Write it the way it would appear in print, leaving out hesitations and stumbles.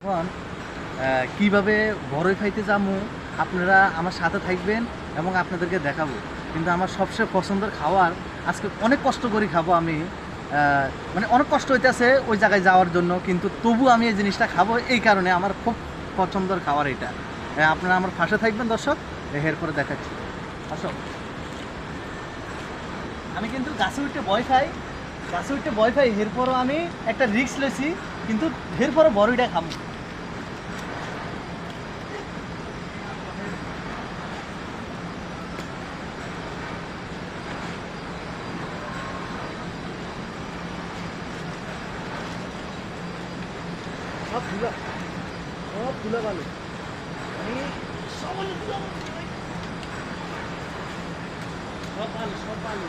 এখন কিভাবে বড়ই খাইতে যাবো আপনারা আমার সাথে থাকবেন এবং আপনাদেরকে দেখাবো। কিন্তু আমার সবচেয়ে পছন্দের খাবার আজকে অনেক কষ্ট করে খাবো আমি, মানে অনেক কষ্ট হইতেছে ওই জায়গায় যাওয়ার জন্য, কিন্তু তবু আমি এই জিনিসটা খাবো। এই কারণে আমার খুব পছন্দের খাবার এটা। আপনারা আমার পাশে থাকবেন দর্শক, এরপরে দেখাচ্ছি। আসো, আমি কিন্তু গাছে উঠতে ভয় খাই, গাছে উঠতে ভয় খাই, এরপরও আমি একটা রিস্ক লেছি, কিন্তু এরপরও বড়ইটা খাবো। সব ধুলা, সব ধুলা ভালো, আমি সব ভালো ধুলা ভালো, সব ভালো, সব ভালো।